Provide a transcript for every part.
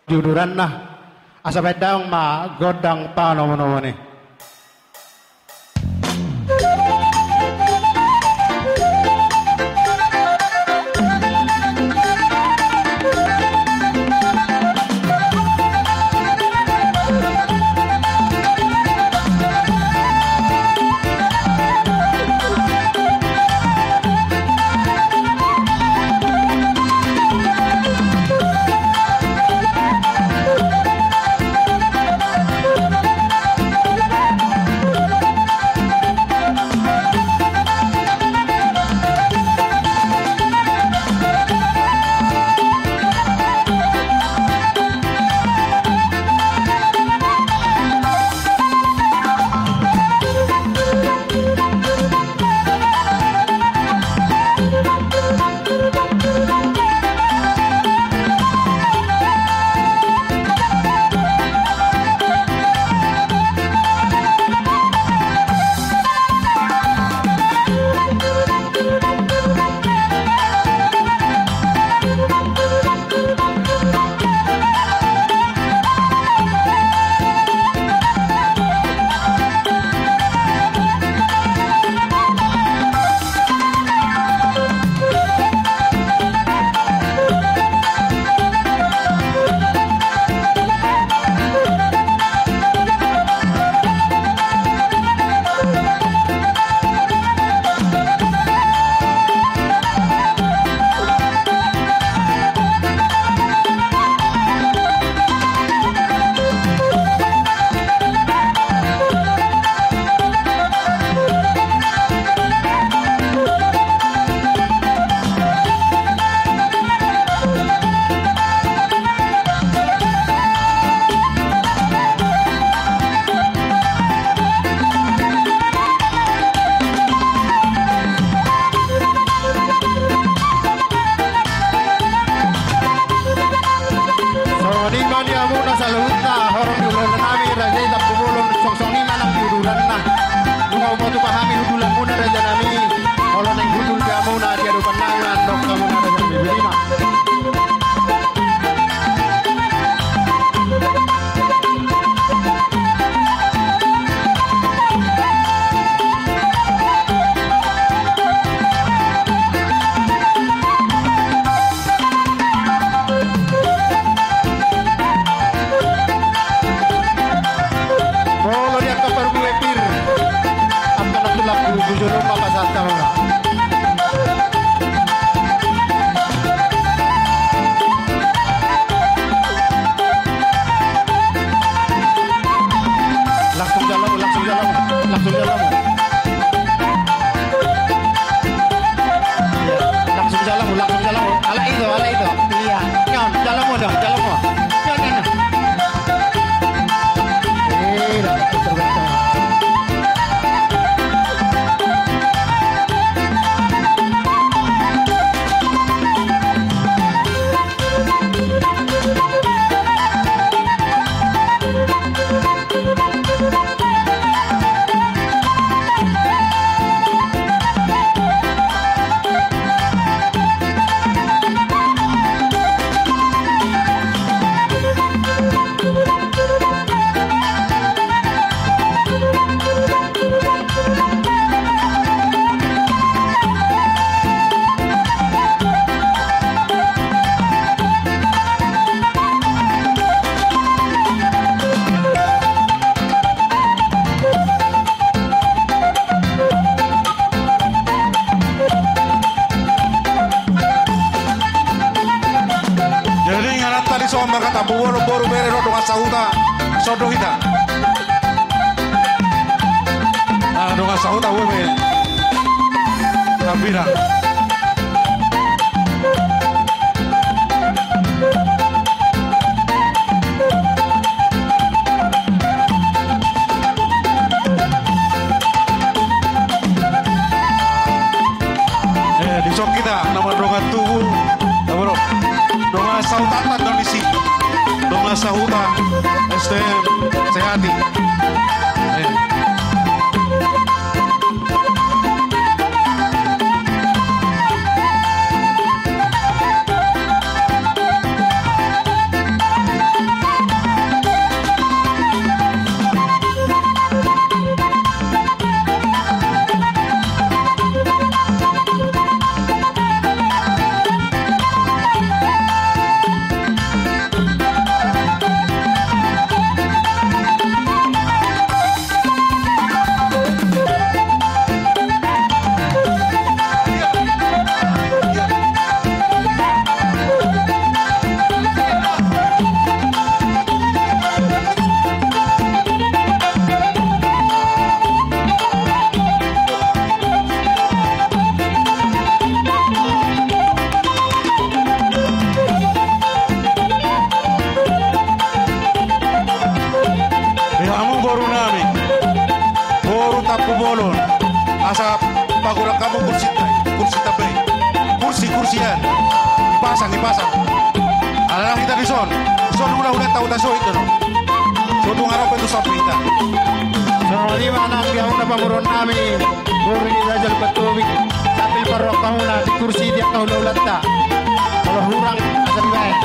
juduran nah asa bedang ma godang pa nomo-nomo nih. boro-boro bere rodo asahuta sodo hita do asahuta weme kabira di sok kita nama donga tubuh bro donga sahuta kondisi donga sahuta STM sehati Asa pagurang kamu kursi tabai. Kursian. Ipasang. Alang kita di son ulah tahu taso itu no. So tu ngarap itu sapi kita. So di mana dia una pamurun kami. Guri di Rajal Batubik. Sambil parok pamuna di kursi dia kau laulata. Kalau hurang asa baik.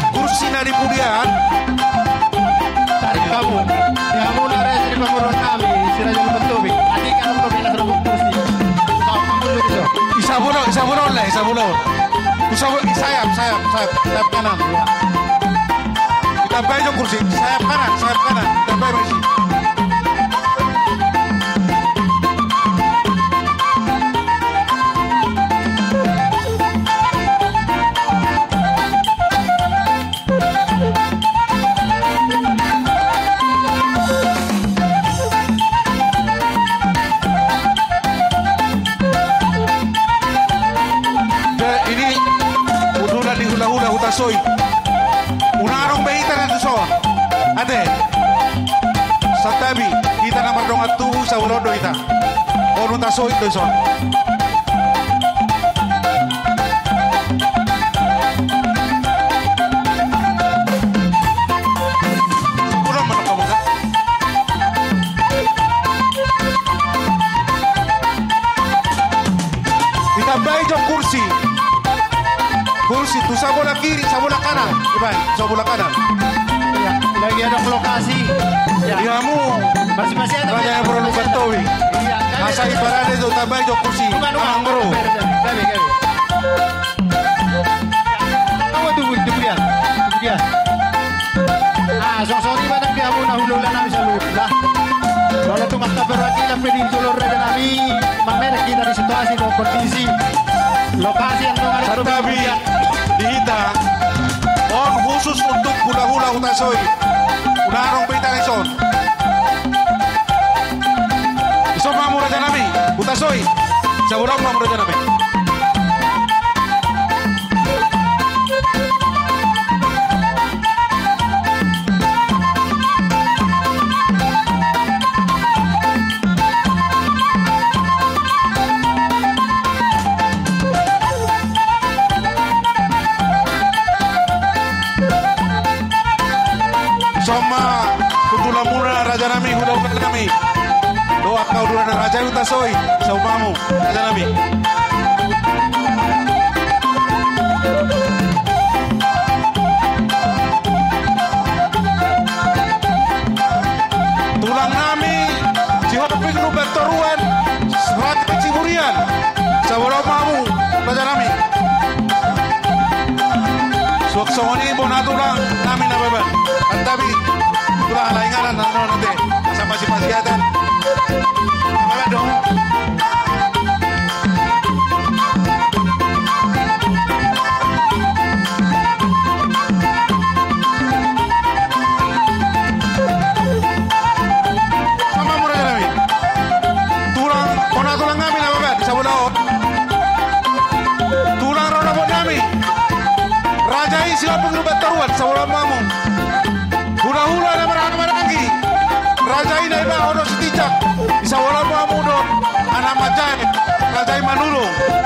Kursi nari pudian Tarik kamu nare dari pamurun kami si Rajal Batubik. Adik kamu berbeda serabut kursi. Kau mundur itu. Isabulon lah. Sayap kanan. Ya. Kita bayar kursi, sayap kanan. Kita bayar kursi. Soy unarong behita na son ate sa tabi kita na mardong at tuho sa ulodo ita o nung tasoy do son unang manakamuga itambay jong kursi tu sa bola kiri, sa bola kanan. Iba, sa bola kanan. Ya, lagi ada lokasi. Ya. Kamu Masih ada. Raja yang perlu bertowi. Iya, Asa ibarat itu tambah jo kursi. Amang bro. Gabi. Kamu tunggu dia. Sorry banget dia mau nahululan namin sa lupa. Wala tu magtaberati lang pedintulor na nami. Mamerek kita di situasi no kondisi. Lokasi yang dong ada Tapi dihita on khusus untuk hula-hula utasoy. Unarong pita ni son. Iso mamura dyan nami. Utasoy. Sa ulang mamura dyan nami. Soma kudula muna raja nami hula-hula nami. Doa kau dulu na raja utasoy sa umamu raja nami. Tulang nami si hoping nu bertoruan serat ciburian sa umamu raja nami. Suaksoni bonatulang nami na beban. Tapi kurang laingan nanti sama si pasiatan. Mana dong? Sama murah kami. Tulang kami nama bet di Sabulao. Tulang roda buat kami. Rajai siapa ngerubat taruan Sabulao mamu. Hula-hula na marang-marangi. Rajai na iba ono setijak. Isa wala mo amuno. Anamajay. Rajai manulong.